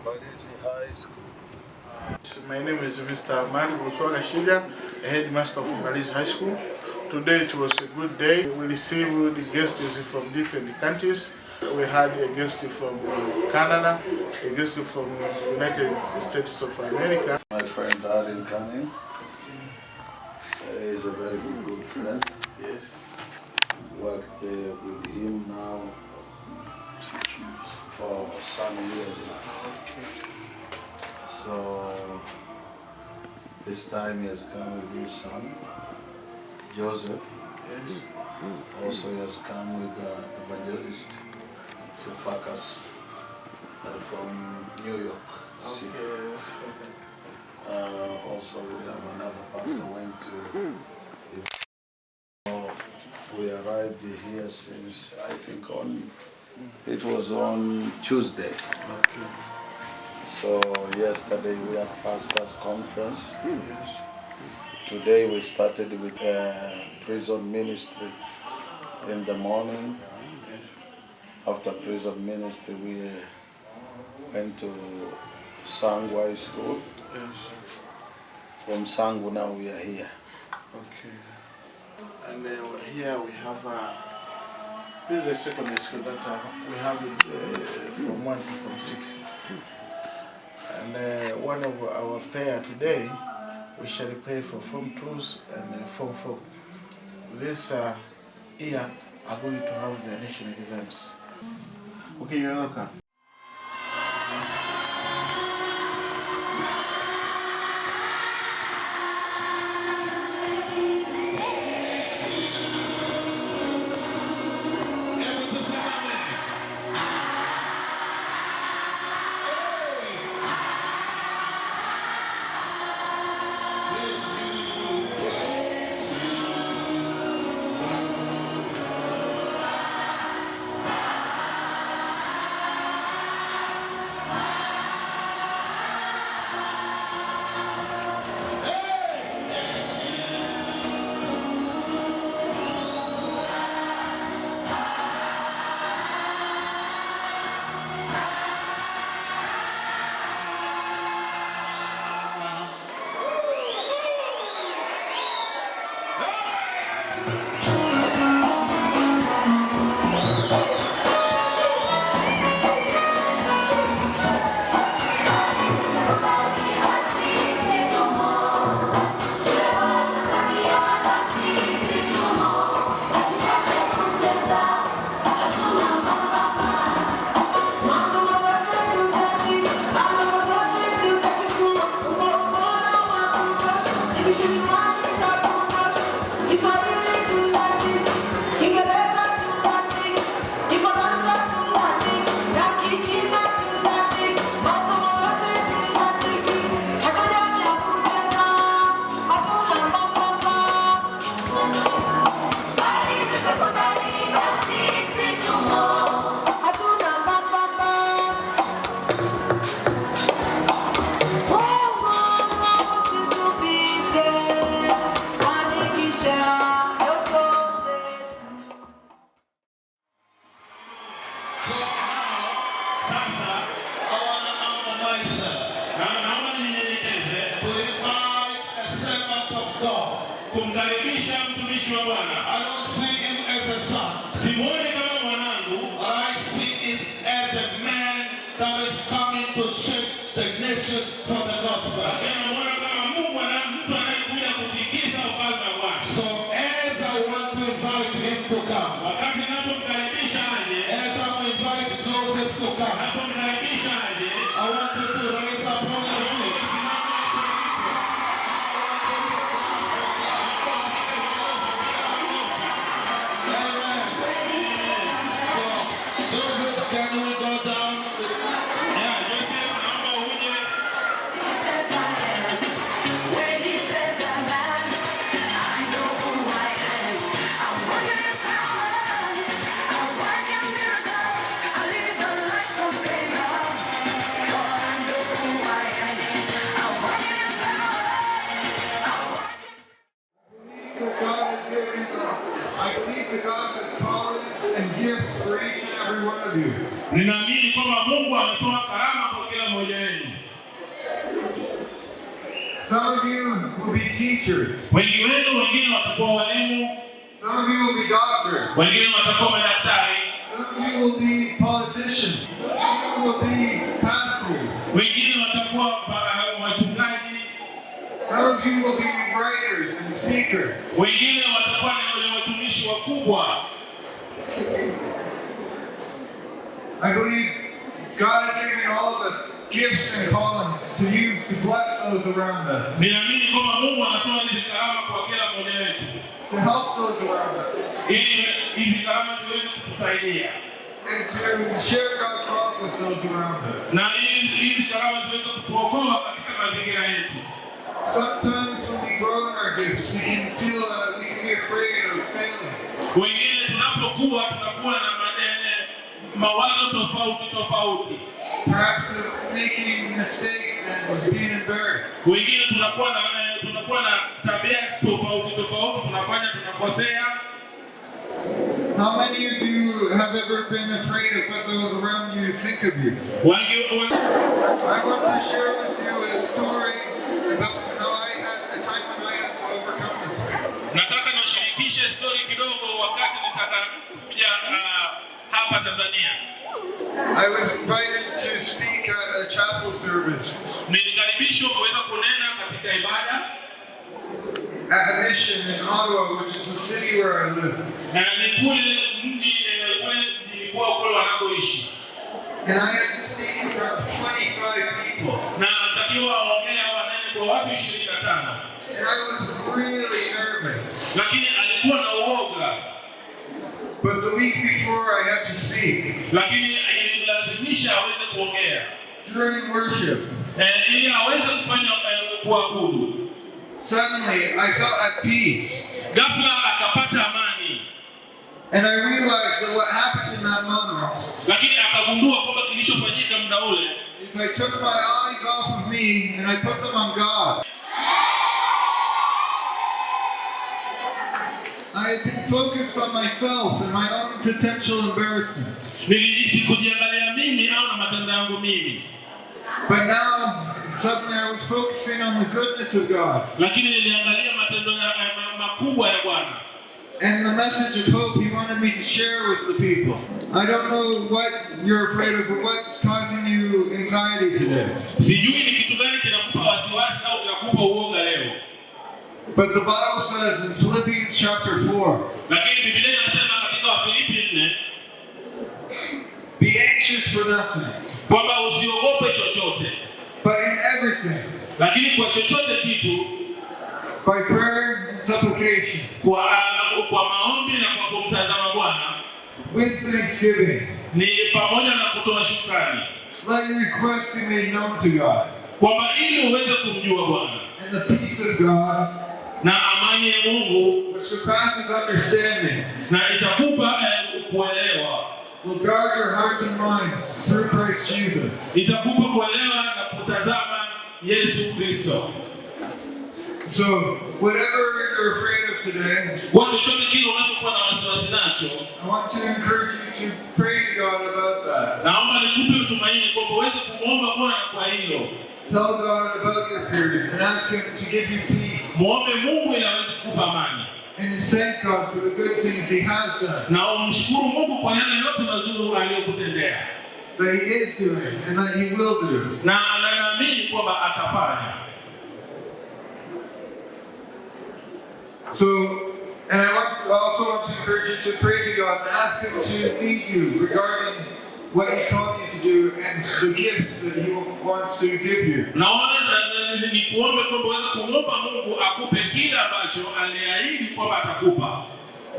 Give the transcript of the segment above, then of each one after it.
Mbalizi High School. My name is Mr. Mani Buswaga Shiga, a headmaster of Mbalizi High School. Today it was a good day. We received the guests from different countries. We had a guest from Canada, a guest from United States of America. My friend Darren Canning is a very good friend. Yes. Worked with him now for some years now. Okay. So this time he has come with his son, Joseph. Yes. Also he has come with evangelist Sefakas from New York City. Okay. Also we have another pastor went to. We arrived here since it was on Tuesday. Okay. So yesterday we had pastors conference. Yes. Today we started with prison ministry in the morning. After prison ministry we went to Sangu High School. Yes. From Sangu now we are here. Okay. And here we have this is the secondary school that we have from 1 to from 6. And one of our prayer today, we shall pray for Form 2s and Form 4. This year are going to have the national exams. Okay, you're welcome. Kumkaribisha mtumishi wa Bwana. I don't see him as a son. Simuoni kama mwanangu. I see him as a man that is coming to shape the nation for the gospel. Namuona kama Mungu na mtu anayekuja kutikisa ufalme wa Bwana. So as I want to invite him to come. Wakati ninapomkaribisha aje. As I invite Joseph to come. Ninapomkaribisha aje. I want you to raise up on your feet. Okay. kutoa karama kwa kila mmoja wenu. Some of you will be teachers. Wengi wenu, wengine watakuwa walimu. Some of you will be doctors. Wengine watakuwa madaktari. Some of you will be politicians. Some of you will be pastors. Wengine watakuwa wachungaji. Some of you will be writers and speakers. Wengine watakuwa ni watumishi wakubwa. I believe God has given all of us gifts and callings to use to bless those around us. Ninaamini kwamba Mungu anatoa hizi karama kwa kila mmoja wetu. To help those around us. Ili hizi karama ziweze kutusaidia. And to share God's love with those around us. Na hizi karama ziweze kutuokoa katika mazingira yetu. Sometimes when we grow in our gifts, we can feel we can be afraid of failing. Wengine tunapokuwa tunakuwa na mawazo tofauti. Perhaps of making mistakes and being embarrassed. Wengine tunakuwa na tabia tofauti, tunakosea. How many of you have ever been afraid of what those around you think of you? I want to share with you a story about how I had a time when I had to overcome this fear. Nataka nishirikishe story kidogo wakati nitakakuja hapa Tanzania. I was invited to speak at a chapel service. Nilikaribishwa kuweza kunena katika ibada at a mission in Ottawa, which is the city where I live. And I had to speak in front of 25 people. And I was really nervous. But the week before I had to speak, during worship, suddenly I felt at peace. And I realized that what happened in that moment is I took my eyes off of me and I put them on God. I had been focused on myself and my own potential embarrassment. But now, suddenly I was focusing on the goodness of God. And the message of hope He wanted me to share with the people. I don't know what you're afraid of, but what's causing you anxiety today? But the Bible says in Philippians chapter 4, be anxious for nothing, but in everything, by prayer and supplication, with thanksgiving, let your requests be made known to God. And the peace of God, which surpasses understanding, will guard your hearts and minds through Christ Jesus. So, whatever you're afraid of today, I want to encourage you to pray to God about that. Tell God about your fears and ask Him to give you peace. And thank God for the good things He has done. That He is doing and that He will do. So, and I also want to encourage you to pray to God and ask Him to lead you regarding what He's called you to do and the gifts that He wants to give you.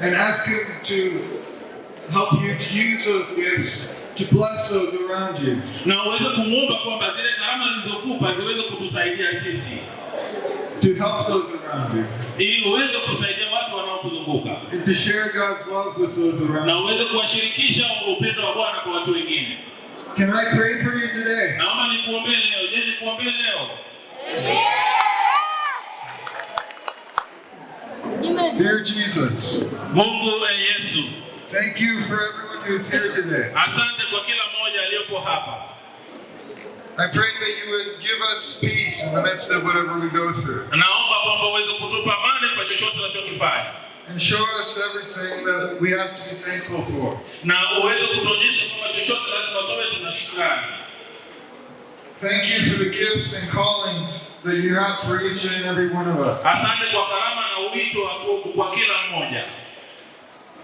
And ask Him to help you to use those gifts to bless those around you. To help those around you. And to share God's love with those around you. Can I pray for you today? Dear Jesus, thank you for everyone who's here today. I pray that you would give us peace in the midst of whatever we go through. Naomba kwamba uweze kutupa amani kwa chochote tunachokifanya. And show us everything that we have to be thankful for. Na uweze kutuonyesha kwamba chochote lazima tuwe tunashukrani. Thank you for the gifts and callings that you have for each and every one of us. Asante kwa karama na wito kwa kila mmoja.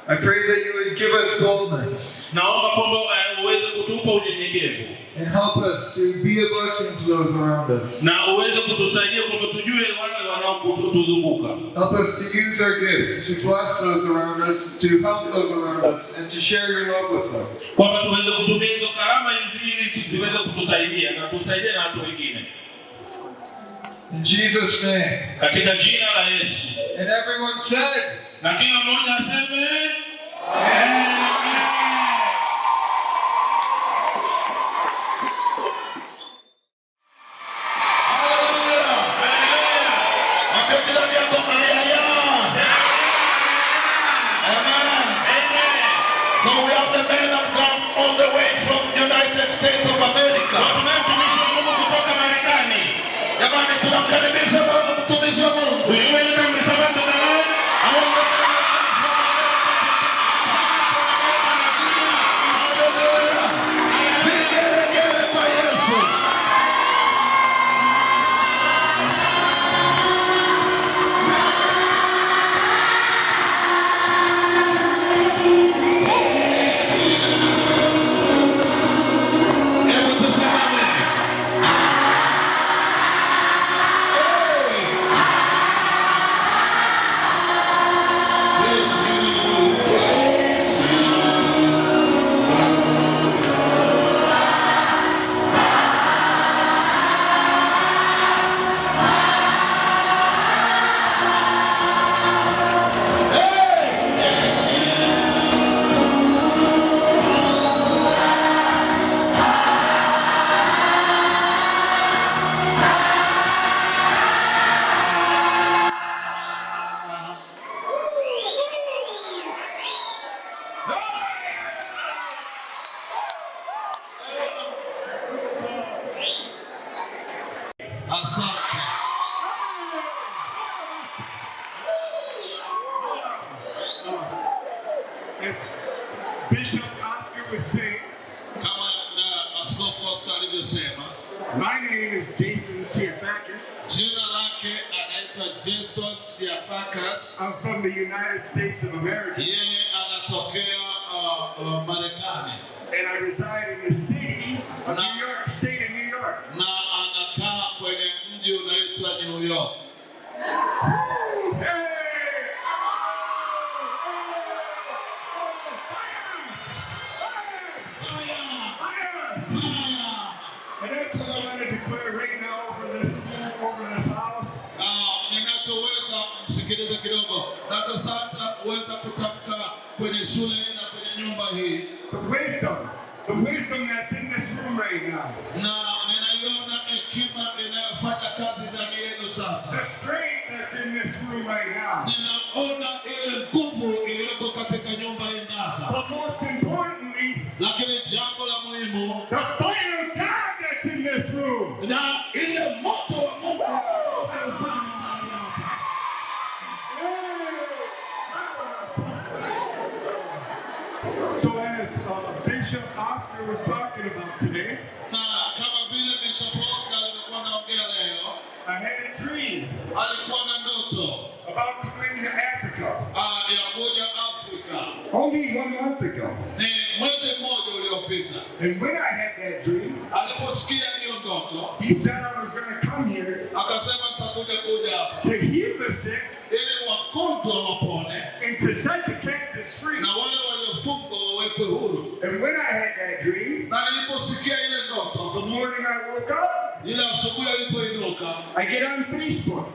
I pray that you would give us boldness. Naomba kwamba uweze kutupa unyenyekevu. And help us to be a blessing to those around us. Na uweze kutusaidia kwamba tujue wale wanaotuzunguka. Help us to use our gifts to bless those around us, to help those around us, and to share your love with them. Kwamba tuweze kutumia hizo karama ili ziweze kutusaidia na tusaidie na watu wengine. In Jesus' name. Katika jina la Yesu. And everyone said, na kila mmoja aseme Amen. So we have the men of God all the way from United States of America. Watumishi wa Mungu kutoka Marekani. Jamani, tunamkaribisha mtumishi wa Mungu. Welcome to the Lord. As Bishop Oscar would say, my name is Jason Siafakis. I'm from the United States of America. And I reside in the city of New York, state of New York. Hey! And that's what I want to declare right now over this house. The wisdom that's in this room right now. The strength that's in this room right now. But most importantly, the fire of God that's in this room. So as Bishop Oscar was talking about today, I had a dream about coming to Africa only 1 month ago. And when I had that dream, he said I was going to come here to heal the sick and to set the captives free. And when I had that dream, the morning I woke up, I get on Facebook.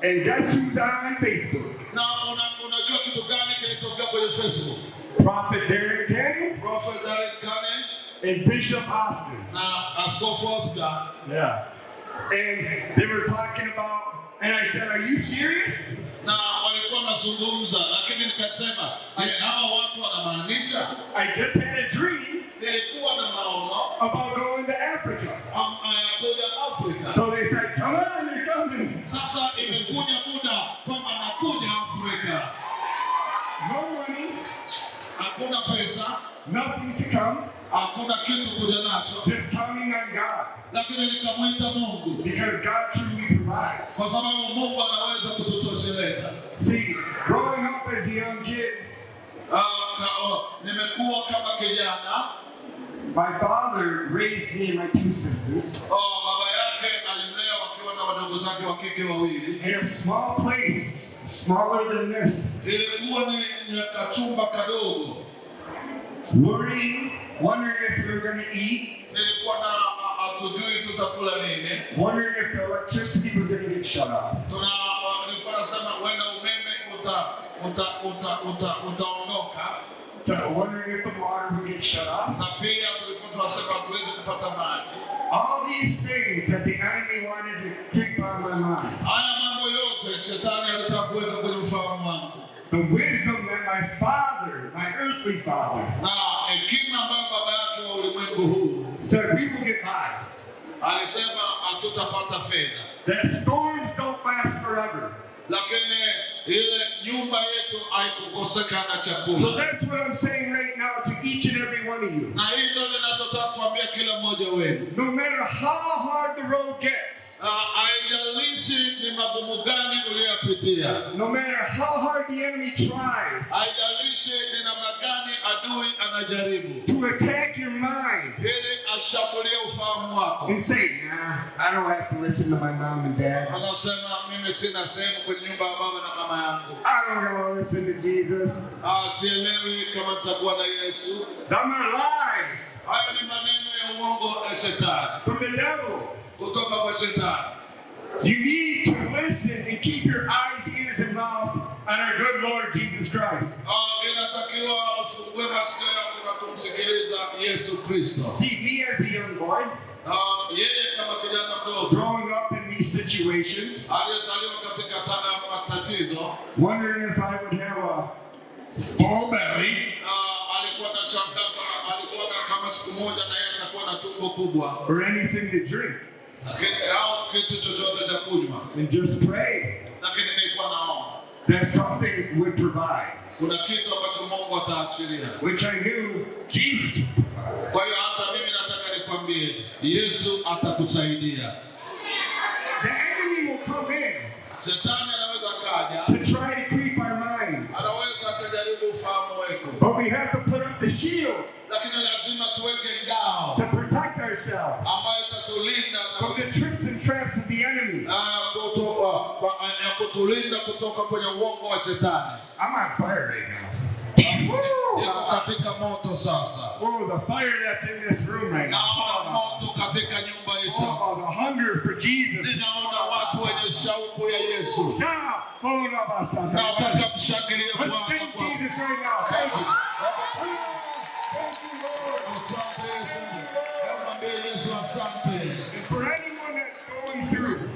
And guess who's on Facebook? Prophet Derek Cannon. And Bishop Oscar. Yeah. And they were talking about, and I said, are you serious? I just had a dream about hakuna kitu kuja nacho, just counting on God, lakini nikamwita Mungu because God truly provides. kwa sababu Mungu anaweza kututosheleza. See, growing up as a young kid, nimekuwa kama kijana. my father raised me and my 2 sisters Baba yake alimlea wakiwa na wadogo zake wa kike wawili. in a small place, smaller than this. Ilikuwa ni kachumba kadogo. Worrying, wondering if we were going to eat, Nilikuwa na hatujui tutakula nini. wondering if the electricity was going to get shut off. Nilikuwa nasema huenda umeme utaondoka. Wondering if the water would get shut off. Na pia tulikuwa tunasema hatuwezi kupata maji. All these things that the enemy wanted to creep on my mind. Haya mambo yote shetani alitaka kuweka kwenye ufahamu wangu. The wisdom that my father, my earthly father, Na hekima ambayo baba yake wa ulimwengu huu said we will get by. alisema hatutapata fedha. That storms don't last forever. Lakini ile nyumba yetu haikukosekana So chakula. that's what I'm saying right now to each and every one of you. Na hii ndio ninachotaka kuambia kila mmoja wenu. No matter how hard the road gets, Haijalishi ni magumu gani uliyopitia. no matter how hard the enemy tries Haijalishi ni namna gani adui anajaribu to attack your mind ili ashambulie ufahamu wako. and say, nah, I don't have to listen to my mom and dad. Anasema mimi sina sehemu kwenye nyumba ya baba na mama yangu. I don't gotta listen to Jesus. Sielewi kama nitakuwa na Yesu. Them are lies Hayo ni maneno ya uongo ya shetani. from the devil. Kutoka kwa shetani. You need to listen and keep your eyes, ears, and mouth on our good Lord Jesus Christ. Inatakiwa ufungue masikio yako na kumsikiliza Yesu Kristo. See, me as a young boy, Yeye kama kijana mdogo growing up in these situations, aliyezaliwa katika matatizo, wondering if I would have a full belly alikuwa na shangaa, alikuwa kama siku moja na yeye atakuwa na tumbo kubwa, or anything to drink, lakini au kitu chochote cha kunywa, and just pray lakini nilikuwa naomba that something would provide, kuna kitu ambacho Mungu ataachilia, which I knew Jesus would provide. kwa hiyo hata mimi nataka nikwambie Yesu atakusaidia. The enemy will come in Shetani anaweza kaja, to try to creep our minds, anaweza akajaribu ufahamu wetu, but we have to put up the shield lakini lazima tuweke ngao to protect ourselves ambayo itatulinda from the tricks and traps of the enemy. na kutulinda kutoka kwenye uongo wa shetani. I'm on fire right now. Yuko katika moto sasa. Oh, the fire that's in this room right Naona now. moto katika nyumba hii sasa. Oh, the hunger for Jesus. Ninaona watu wenye shauku ya Yesu. Shout! Oh, Nataka mshangilie let's Bwana. thank Jesus right now. Thank you. Thank you, Lord. Asante Yesu. Mwambie Yesu asante. And for anyone that's going through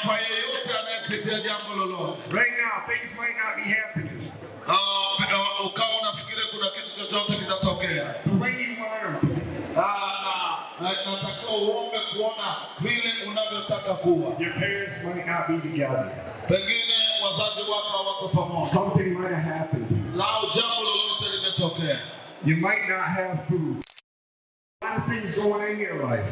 Kwa yeyote anayepitia jambo lolote. right now, things might not be happening Ukawa unafikiri kuna kitu chochote kitatokea. the way you want them to. Natakiwa uombe kuona vile unavyotaka kuwa. Your parents might not be together. Pengine wazazi wako hawako pamoja. Something might have happened. Lao jambo lolote limetokea. You might not have food. A lot of things going on in your life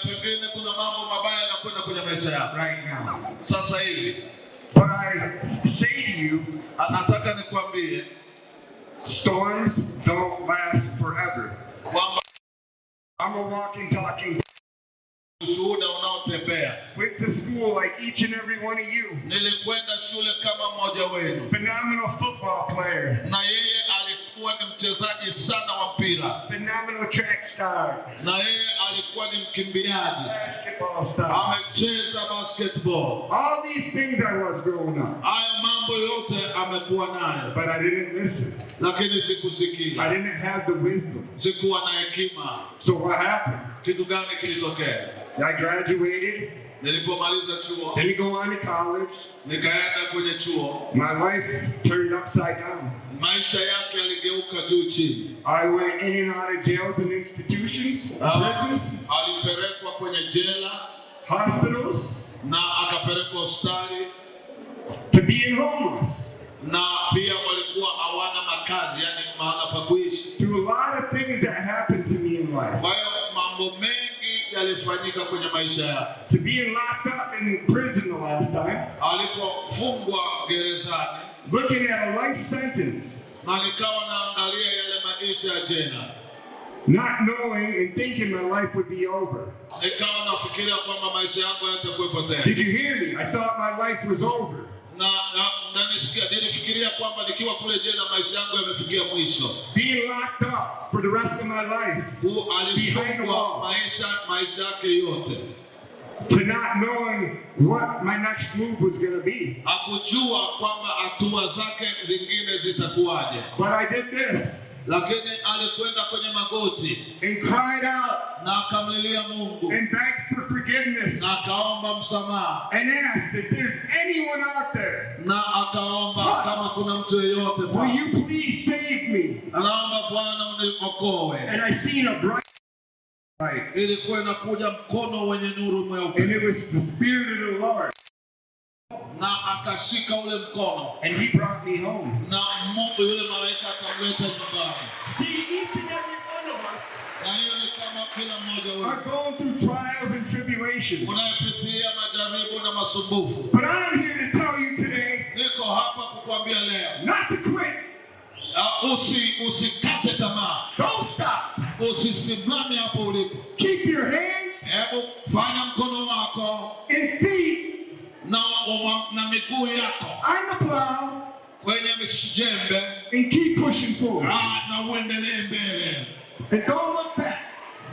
Pengine kuna mambo mabaya yanakwenda kwenye maisha yako right now. sasa hivi. But I say to you, Nataka nikwambie storms don't last forever. kwamba I'm a walking, talking. ushuhuda unaotembea. Went to school like each and every one of you. Nilikwenda shule kama mmoja wenu, Phenomenal football player. na yeye alikuwa ni mchezaji sana wa mpira, Phenomenal track star. na yeye alikuwa ni mkimbiaji, Basketball star. amecheza basketball. All these things I was growing up. Haya mambo yote amekuwa nayo, But I didn't listen. lakini I sikusikia, didn't have the wisdom. sikuwa na hekima. So what happened? Kitu gani kilitokea? I graduated. Nilipomaliza chuo, Didn't go on to college. nikaenda kwenye chuo, My life turned upside down. maisha yake yaligeuka juu chini. I went in and out of jails and institutions, prisons, Alipelekwa kwenye jela hospitals, na akapelekwa hospitali, to being homeless. na pia walikuwa hawana makazi, yani mahala pa kuishi. Through a lot of things that happened to me mambo mengi yalifanyika kwenye maisha yake. To being locked up in prison the last time. Alipofungwa gerezani. Looking at a life sentence. Na nikawa naangalia yale maisha ya jela. Not knowing and thinking my life would be over. Nikawa nafikiria kwamba maisha yangu yatakuwepo tena. Did you hear me? I thought my life was over. Na nilifikiria kwamba nikiwa kule jela maisha yangu yamefikia mwisho. Being locked up for the rest of my life. Alifungwa maisha yake yote. To not knowing what my next move was going to be. Hakujua kwamba hatua zake zingine zitakuwaje. But I did this. Lakini alikwenda kwenye magoti and cried out na akamlilia Mungu and begged for forgiveness na akaomba msamaha and asked if there's anyone out there, na akaomba kama kuna mtu yeyote, will you please save me? Anaomba Bwana uniokoe. And I seen a bright light. Ilikuwa inakuja mkono wenye nuru mweupe. And it was the Spirit of the Lord. Na akashika ule mkono. And he brought me home. Na Mungu yule malaika akamleta nyumbani. See, each and every one of us na hiyo ni kama kila mmoja wetu are going through trials and tribulations. Unapitia majaribu na masumbufu. But I'm here to tell you today, niko hapa kukuambia leo, not to quit. Usikate tamaa. Don't stop. Usisimame hapo ulipo. Keep your hands. Hebu fanya mkono wako and feet na miguu yako on the plow kwenye jembe and keep pushing forward. Na uendelee mbele. And don't look back.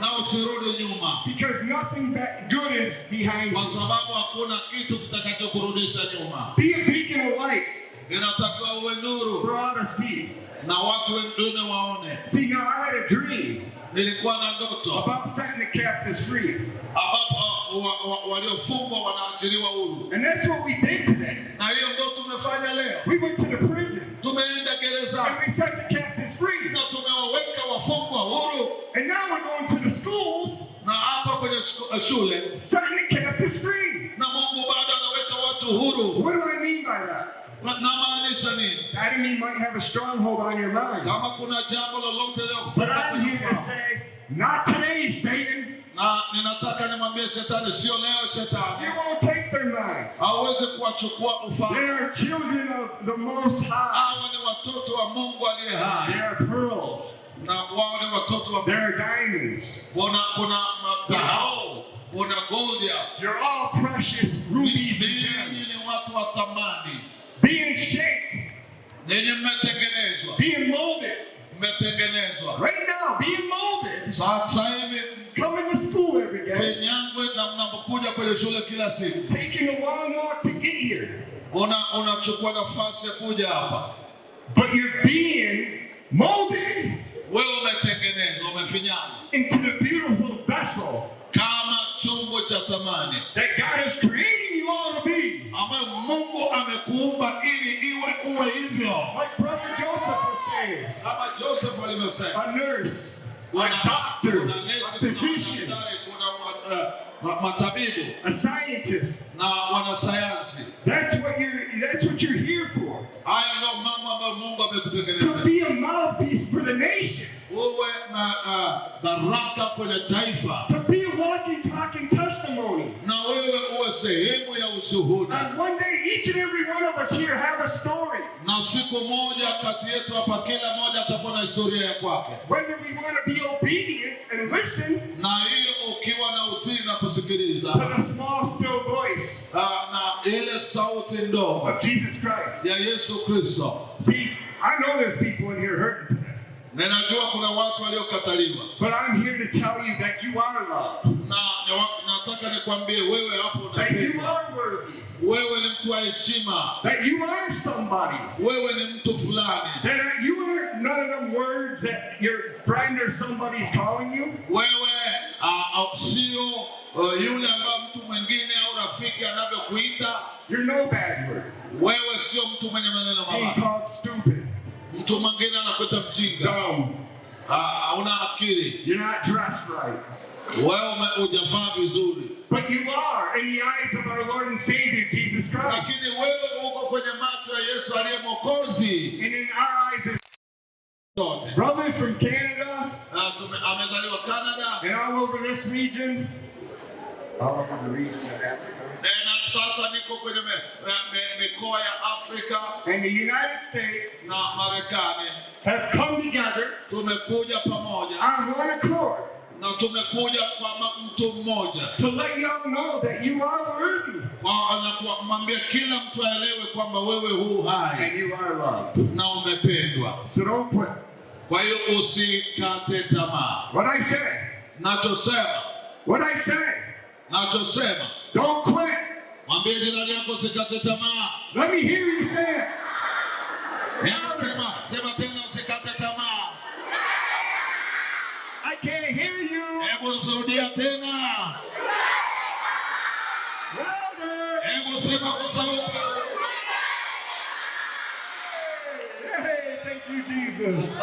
Na usirudi nyuma. Because nothing that good is behind you. Kwa sababu hakuna kitu kitakachokurudisha nyuma. Be a beacon of light. Inatakiwa uwe nuru for all to see. Na watu wengine waone. See, now I had a dream. Nilikuwa na ndoto about setting the captives free. Ambapo waliofungwa wanaachiliwa huru. And that's what we did today. Na hiyo ndio tumefanya leo. We went to the prison. Tumeenda gereza. And we set the captives free. Na tumewaweka wafungwa huru. And now we're going to the schools. Na hapa kwenye shule setting the captives free. Na Mungu bado anaweka watu huru. What do I mean by that? Namaanisha nini? That enemy might have a stronghold on your mind. Kama kuna jambo lolote leo but I'm here to say, not today, Satan. Na ninataka nimwambie shetani, sio leo shetani. You won't take their minds. Hauwezi kuwachukua ufalme. They are children of the Most High. Hawa ni watoto wa Mungu aliye hai. They are pearls. Na wao ni watoto wa They are diamonds. Kuna dhahabu, kuna gold. You're all precious rubies and gems. Ni watu wa thamani. Being shaped. Ninyi mmetengenezwa. Being molded. Mmetengenezwa. Right now, being molded. Sasa hivi coming to school every day. Fenyangwe na mnapokuja kwenye shule kila siku. Taking a long walk to get here. Unachukua nafasi ya kuja hapa. But you're being molded. Wewe umetengenezwa, umefinyangwa into the beautiful vessel. Kama chombo cha thamani. That God is creating you all to be. Ambayo Mungu amekuumba ili uwe hivyo. Like Brother Joseph was saying. Kama Joseph alivyosema. A nurse, a doctor, a physician, matabibu, a scientist, na wanasayansi. That's what you're here for. Haya ndio mambo ambayo Mungu amekutengeneza. To be a mouthpiece for the nation. Uwe baraka kwenye taifa. To be a walking, talking testimony. Na wewe uwe sehemu ya ushuhuda. And one day each and every one of us here have a story. Na siku moja kati yetu hapa kila moja atakuwa na historia ya kwake. Whether we want to be obedient and listen. Na hiyo ukiwa na utii na kusikiliza. To the small still voice. Na ile sauti ndogo of Jesus Christ. Ya Yesu Kristo. See, I know there's people in here hurting today. Ninajua kuna watu waliokataliwa. But I'm here to tell you that you are loved. Na nataka nikwambie wewe hapo that you are worthy. Wewe ni mtu wa heshima. That you are somebody. Wewe ni mtu fulani. That you are none of them words that your friend or somebody's calling you. Wewe sio yule ambaye mtu mwingine au rafiki anavyokuita. You're no bad word. Wewe sio mtu mwenye maneno mabaya. Being called stupid. Mtu mwingine anakuita mjinga. Dumb. Hauna akili. You're not dressed right. Wewe hujavaa vizuri. But you are in the eyes of our Lord and Savior Jesus Christ. Lakini wewe uko kwenye macho ya Yesu aliye Mwokozi. And in our eyes as brothers from Canada, amezaliwa Canada, and all over this region, all over the region of Africa. Na sasa niko kwenye mikoa ya Afrika And the United States na Marekani have come together tumekuja pamoja on one accord na tumekuja kwa mtu mmoja to let y'all know that you are worthy na kumwambia kila mtu aelewe kwamba wewe hu hai and you are loved. na umependwa. So don't quit. Kwa hiyo usikate tamaa. What I say, Nachosema don't quit. mwambie jirani yako usikate tamaa. Let me hear you say it. Sema tena usikate tamaa. I can't hear you. Hebu rudia tena. Louder. Hebu sema kwa sauti. Hey, thank you, Jesus.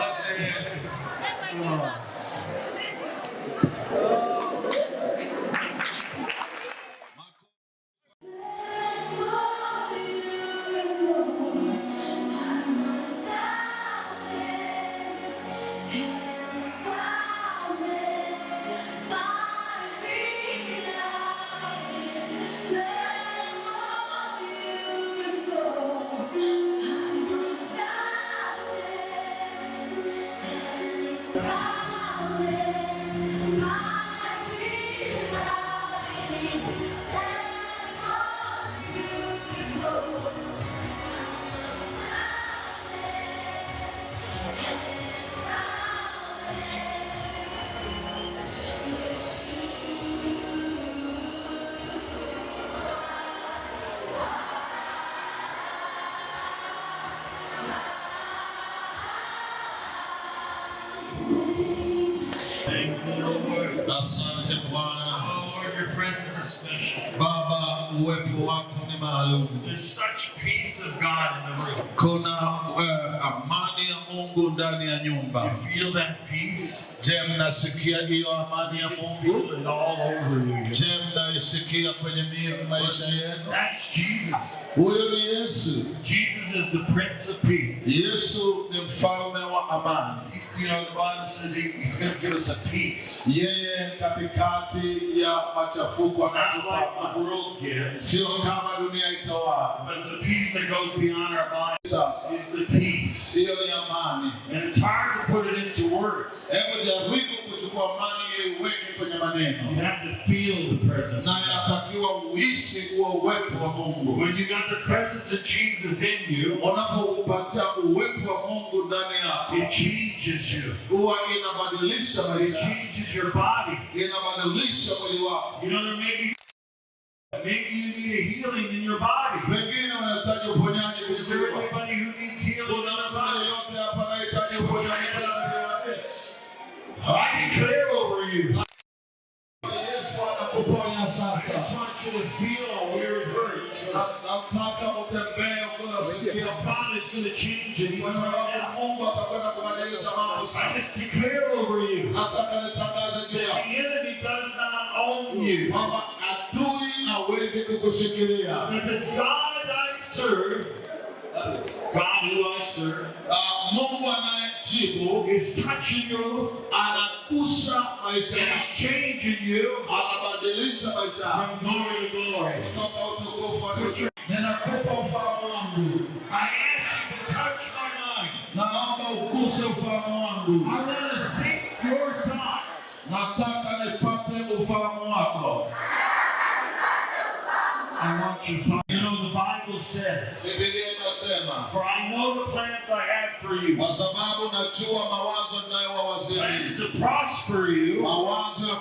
Asante Bwana. Lord, your presence is special. Baba, uwepo wako ni maalum. There's such peace of God in the room. Kuna amani ya Mungu ndani ya nyumba. You feel that peace? Je, mnasikia hiyo amani ya Mungu? Feel it all over you. Je, mnaisikia kwenye maisha yenu? That's Jesus. Huyo ni Yesu. Jesus is the Prince of Peace. Yesu ni mfalme wa amani. You know, the Bible says he's going to give us a peace. Yeye katikati ya machafuko Not like anatupa. the world gives, Sio kama dunia itoa. but it's a peace that goes beyond our minds. Sasa It's the peace. sio ni amani. And it's hard to put it into words. Hebu jaribu kuchukua amani ili uweke kwenye maneno. You have to feel the presence Na of God. inatakiwa uishi huo uwepo wa Mungu. When you got the presence of Jesus in you, Unapopata uwepo wa Mungu ndani yako, it changes you. huwa inabadilisha It maisha, changes your body. inabadilisha mwili wako. You know, maybe you need a healing in your body. Wengine wanahitaji uponyaji Is there vizuri. anybody who needs healing in Kuna their mtu body? yeyote hapa anahitaji uponyaji ndani ya I declare over you. Yesu anakuponya I sasa. just want you to feel where it hurts. Nataka utembee unasikia God is going to change it kwa even right sababu now. Mungu atakwenda kubadilisha mambo I sana. just declare over you. Nataka nitangaze juu The yako enemy does not own you. kwamba adui hawezi kukushikilia. That the God I serve, God who I serve, Mungu anayejibu is touching you, anagusa maisha and yako, is changing you anabadilisha maisha yako from glory to glory. kutoka utukufu hadi utukufu. Ninakupa ufahamu wangu, I ask you to touch my mind. naomba uguse ufahamu wangu. I want to think your thoughts. Nataka nipate ufahamu wako. I want you to. You know, the Bible says, Biblia inasema, for I know the plans I have for you. kwa sababu najua mawazo ninayowawazia Plans ninyi, to prosper you, mawazo ya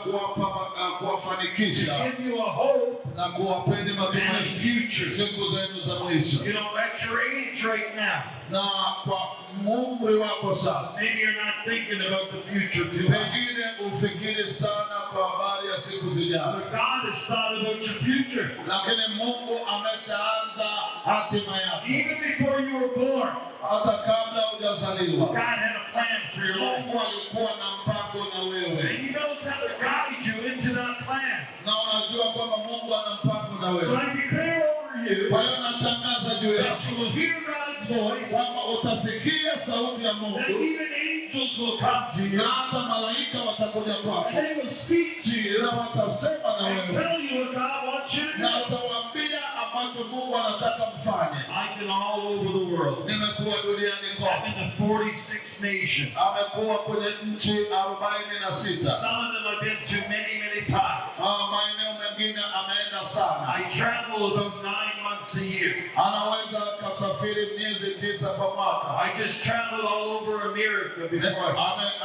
kuwafanikisha to give you a hope na kuwapeni and a matumaini future. siku zenu za mwisho. You know, at your age right now, Na kwa umri wako sasa, maybe you're not thinking about the future too much. pengine ufikiri sana kwa habari ya siku zijazo, But God has thought about your future. lakini Mungu ameshaanza hatima yako Even before you were born, hata kabla hujazaliwa. God had a plan for your life. Mungu alikuwa na mpango na And wewe, He knows how to guide you into that plan. na unajua kwamba Mungu ana mpango na So wewe. I declare over you Kwa hiyo natangaza juu that yako you will hear God's voice. Kama utasikia sauti ya That Mungu, even angels will come to you. na hata malaika watakuja kwako. And they will speak to you. Na watasema na And wewe. tell you what God wants you to Na do. utawaambia ambacho Mungu anataka mfanye. I've been all over the world. Nimekuwa duniani I'm kote. in the 46 nations. Amekuwa kwenye nchi 46. Some of them I've been to many, many times. Maeneo mengine ameenda sana. I travel about 9 months a year. Anaweza kasafiri miezi 9 kwa mwaka. I just traveled all over America before.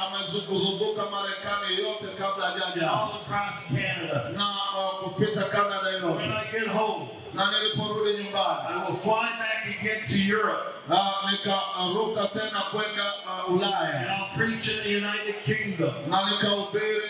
Amezunguka Marekani yote kabla hajaja. All across Canada. Na kupita Canada yote. When I get home, Na niliporudi nyumbani, I will fly back again to Europe. nikaruka tena kwenda And Ulaya. I'll preach in the United Kingdom Na nikahubiri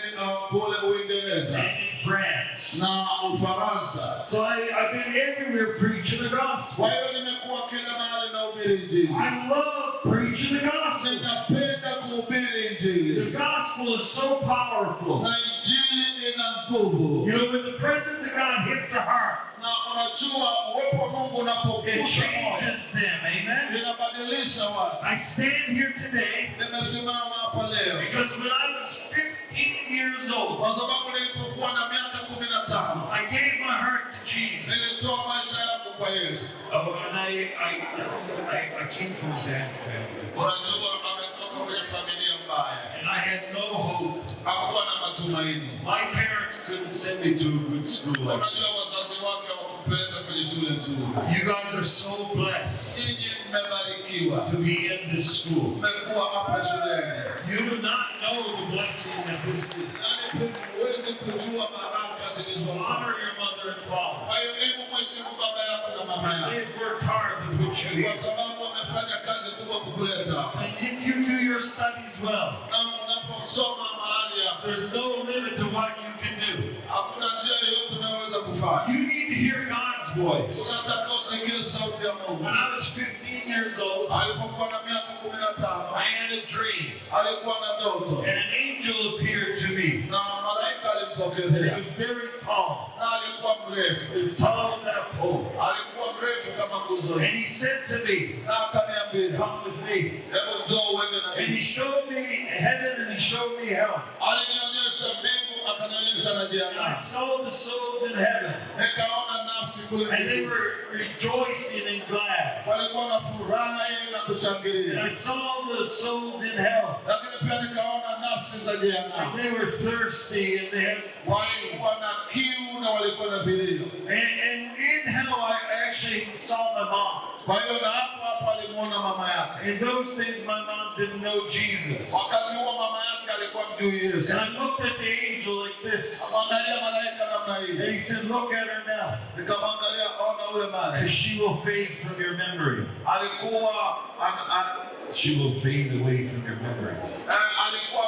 kule Uingereza and in France. na Ufaransa. So I've been everywhere preaching the gospel. Kwa hiyo nimekuwa kila mahali na ubiri Injili. I love preaching the gospel. Ninapenda kuhubiri The Injili. gospel is so powerful. Na Injili ina nguvu. You know, when the presence of God hits a heart, Na unajua uwepo wa Mungu it unapokuja moyo, changes them. Amen. inabadilisha watu. I stand here today Nimesimama hapa leo because when I was 15 years old, kwa sababu nilipokuwa na miaka 15 I gave my heart to Jesus. nilitoa maisha yangu kwa Yesu. And I came from a bad family. Unajua ametoka kwenye familia mbaya. And I had no hope. Hakuwa na matumaini. My parents couldn't send me to a good school. Unajua wazazi wake hawakumpeleka kwenye shule nzuri. You guys are so blessed Ninyi mmebarikiwa. to be in this school. Mmekuwa hapa shuleni. You do not know the blessing that this is. Yaani huwezi kujua baraka So zilizo. honor your mother and father. Kwa hiyo hebu mheshimu baba yako na mama yako. They've worked hard to put you Kwa here. sababu wamefanya kazi kubwa kukuleta hapa. And if you do your studies well, Na unaposoma mahali hapa, there's no limit to what you can do. hakuna njia yoyote unayoweza kufanya. You need to hear God's voice. Unataka usikie sauti ya Mungu. When I was 15 years old, Alipokuwa na miaka 15, I had a dream. alikuwa na ndoto. And an angel appeared to me. Na malaika And he alimtokezea. was very tall, Na alikuwa mrefu. as tall as that pole. Alikuwa mrefu kama nguzo. And he said to me, Na akaniambia, come with me. hebu njoo uende na And he mimi. showed me heaven and he showed me hell. Alinionyesha mbingu, akanionyesha na And I jehanamu. saw the souls in heaven. Nikaona nafsi kule And they mbinguni. were rejoicing and glad. Walikuwa na furaha na And kushangilia. I saw the souls in hell. Lakini pia nikaona nafsi za And jehanamu. they were thirsty and they had Walikuwa na kiu na walikuwa na vilio. and in hell I actually saw my mom. Kwa hiyo na hapo alimuona mama yake. In those days my mom didn't know Jesus. Wakati huo mama yake alikuwa mjui Yesu. And I looked at the angel like this. Akamwangalia malaika namna And hii. he said, look at her now. Nikamwangalia, ona ule Because mali. she will fade from your memory. Alikuwa She will fade away from your memory. alikuwa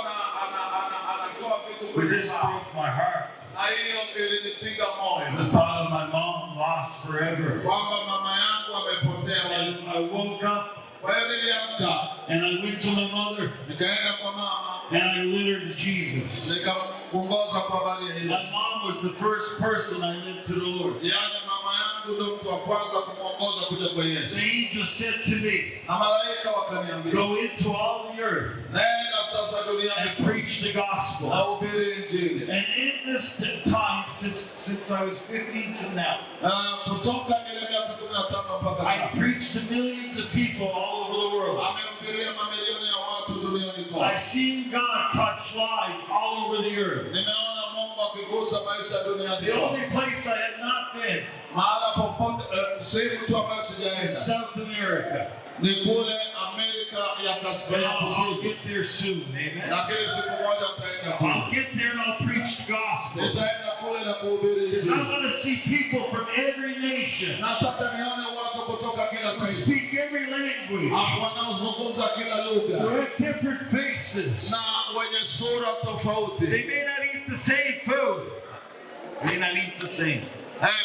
anatoa vitu But kwenye this saa. broke my heart. Na hiyo ilinipiga moyo. The thought of my mom lost forever. Kwamba mama yangu So amepotea. I woke up Kwa hiyo niliamka. and I went to my mother Nikaenda kwa mama. and I led her to Jesus. Nikamuongoza kwa habari ya My Yesu. mom was the first person I led to the Lord. Yaani mama yangu ndio mtu wa kwanza kumuongoza kuja kwa Yesu. The angel said to me, Na malaika wakaniambia, go into all the earth nenda sasa duniani and preach the gospel. na uhubiri Injili. And in this time, since I was 15 to now, Kutoka ile miaka 15 mpaka I sasa. preached to millions of people all over the world. Amehubiria mamilioni ya watu duniani kote. I've seen God touch lives all over the earth. Nimeona Mungu akigusa maisha duniani The kote. only place I have not been Mahala popote sehemu tu ambayo is sijaenda South America. ni kule Amerika ya But Kaskazini. I'll get there soon, amen. Lakini siku moja utaenda I'll kule. get there and I'll preach the gospel. Nitaenda kule na kuhubiri Because I Injili. want to see people from every nation Nataka nione watu kutoka kila who taifa. speak every language, Wanaozungumza kila who lugha have different faces. na wenye sura tofauti. They may not eat the same food. They may not eat the same.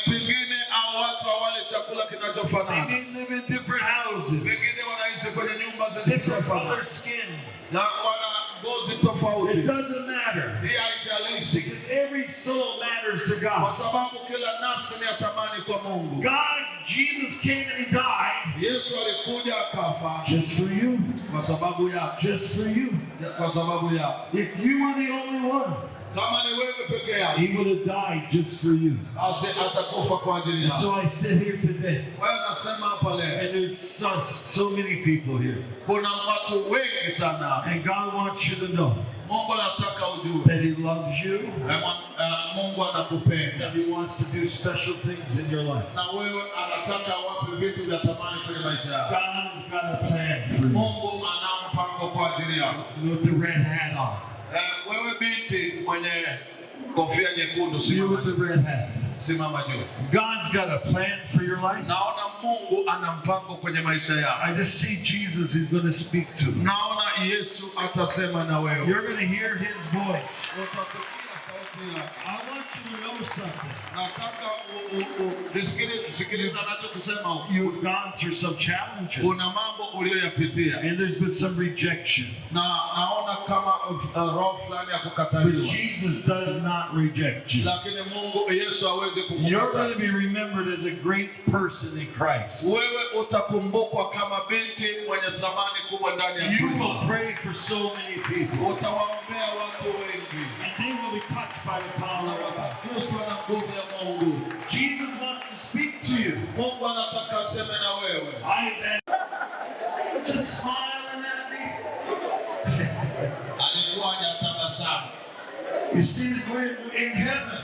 Pengine hao watu hawali chakula They kinachofanana. may live in different houses, Pengine wanaishi kwenye nyumba different color zisizofanana. skin. Na wana ngozi tofauti. It doesn't matter. Hii haijalishi. Because every soul matters to Kwa God. sababu kila nafsi ni ya thamani kwa Mungu. God, Jesus came and he died Yesu alikuja akafa just for you. kwa sababu yako. Just for you. Kwa sababu yako. If you were the only one, Kama ni wewe peke yako, he would have died just for you. basi atakufa kwa ajili And yako. so I sit here today, Wewe nasema hapa leo, and there's so many people here. kuna watu wengi sana. And God wants you to know Mungu anataka ujue. that he loves you, Mungu anakupenda. and he wants to do special things in your life. Na wewe anataka wape vitu vya thamani kwenye maisha yako. God has got a plan for you. Mungu ana mpango kwa ajili yako. With the red hat on. Wewe binti mwenye kofia nyekundu, You with the red hat. simama juu. God's got a plan for your life. Naona Mungu ana mpango kwenye maisha yako. I just see Jesus, he's going to speak to you. Naona Yesu atasema na wewe. You're going to hear his voice. Utasikia sauti yake. I want you to know something. Nataka sikiliza anachokisema. You've gone through some challenges, Kuna mambo uliyoyapitia. and there's been some rejection. Na naona kama roho fulani ya But kukataliwa. Jesus does not reject you. Lakini Mungu Yesu hawezi You're going to kukukataa. be remembered as a great person in Christ. Wewe utakumbukwa kama binti mwenye thamani kubwa ndani ya You Kristo. will pray for so many people, Utawaombea watu wengi. and they will be touched by the power Na of God. wataguswa na nguvu ya Mungu. Jesus wants to speak to you. Mungu anataka aseme na wewe. Just smiling at me. Alikuwa hajatabasamu. You see, in heaven,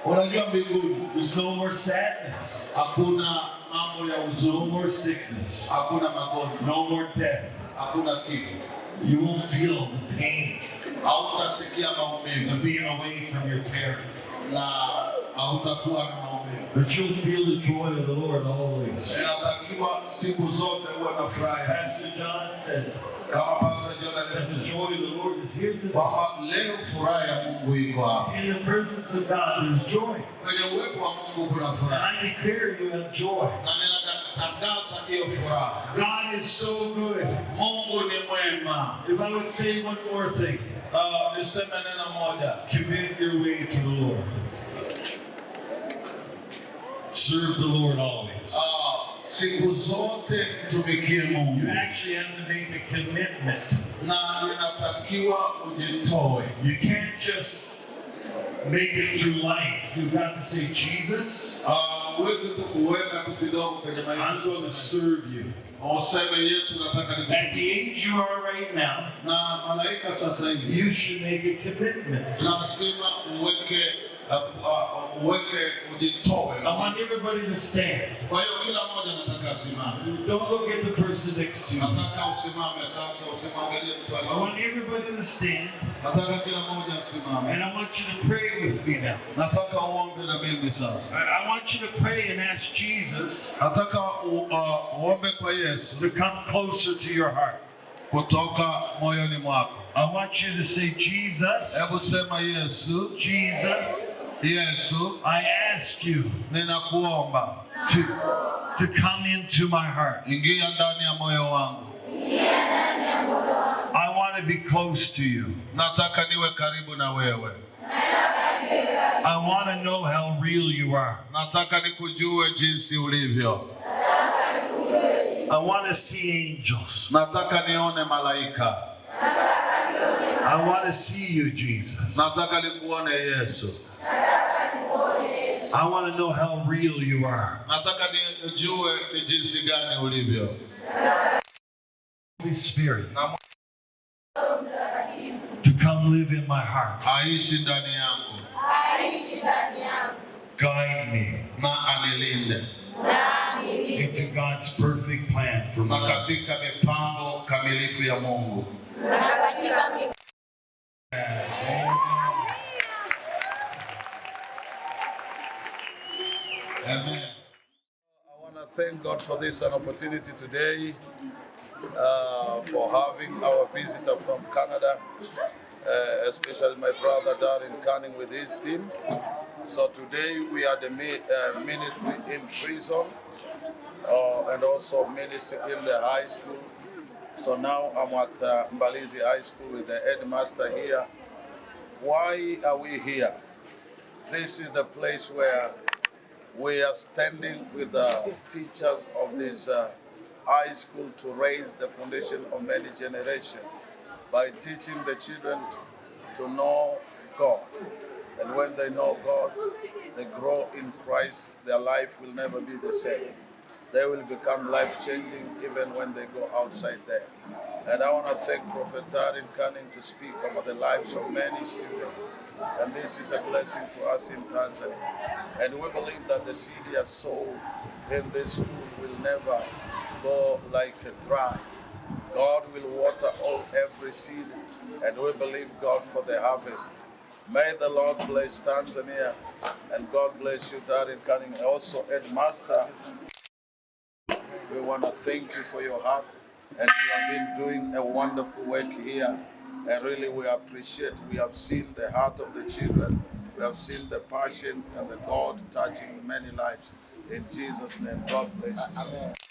Unajua mbinguni there's no more sadness, hakuna mambo ya no huzuni, more sickness, hakuna magonjwa, no more death. hakuna kifo. You won't feel the pain Hautasikia maumivu of being away from your parents, na hautakuwa na maumivu. but you'll feel the joy of the Lord always. Inatakiwa siku zote uwe na furaha. Pastor John said, Kama Pastor John that the alisema joy of the Lord is here today. kwamba leo furaha ya Mungu iko hapa. In the presence of God, there's joy. Kwenye uwepo wa Mungu kuna And furaha. I declare you have joy. Na ninatangaza hiyo furaha. God is so good. Mungu ni mwema. If I would say one more thing, Niseme neno moja. commit your way to the Lord. Serve the Lord always. Siku zote mtumikie You Mungu. actually have to make a commitment. Na ninatakiwa ujitoe. You can't just make it through life. You've got to say, Jesus, Huwezi tu kuweka tu kidogo kwenye I'm going to maisha. serve you. Useme Yesu nataka At nikutumikie. the age you are right now, Na malaika sasa hivi you should make a commitment. lazima uweke ujitoe. I want everybody to stand. Kwa hiyo kila mmoja nataka asimame. Don't look at the person next to you. Nataka usimame sasa, usimwangalie mtu I aliye. want everybody to stand, Nataka kila mmoja asimame. and I want you to pray with me now. Nataka uombe na mimi sasa. I want you to pray and ask Jesus Nataka uombe kwa Yesu to come closer to your heart. kutoka moyoni mwako. I want you to say, Jesus, Hebu sema Yesu, Jesus, Yesu, I ask you ninakuomba to come into my heart. ingia ndani ya moyo wangu. I want to be close to you. Nataka niwe karibu na wewe. I want to know how real you are. Nataka nikujue jinsi ulivyo. I want to see angels. Nataka nione malaika. I want to see you, Jesus. Nataka nikuone Yesu. I want to know how real you are. Nataka nijue ni jinsi gani ulivyo. Holy Spirit, Na to come live in my heart. aishi ndani yangu Guide me na anilinde into God's perfect plan for my na life. katika mipango kamilifu ya Mungu. Amen. I want to thank God for this an opportunity today for having our visitor from Canada, especially my brother Darren Canning with his team. So today we are the ministry in prison and also ministry in the high school. So now I'm at Mbalizi High School with the headmaster here. Why are we here? This is the place where we are standing with the teachers of this high school to raise the foundation of many generations by teaching the children to know God. And when they know God, they grow in Christ, their life will never be the same. They will become life-changing even when they go outside there. And I want to thank Prophet Darin coming to speak over the lives of many students. And this is a blessing to us in Tanzania. And we believe that the seed he has sown in this school will never go like dry. God will water every seed, and we believe God for the harvest. May the Lord bless Tanzania, and God bless you, Darin Cunning. Also, Headmaster, we want to thank you for your heart, and you have been doing a wonderful work here. And really, we appreciate. We have seen the heart of the children. We have seen the passion and the God touching many lives. In Jesus' name, God bless you.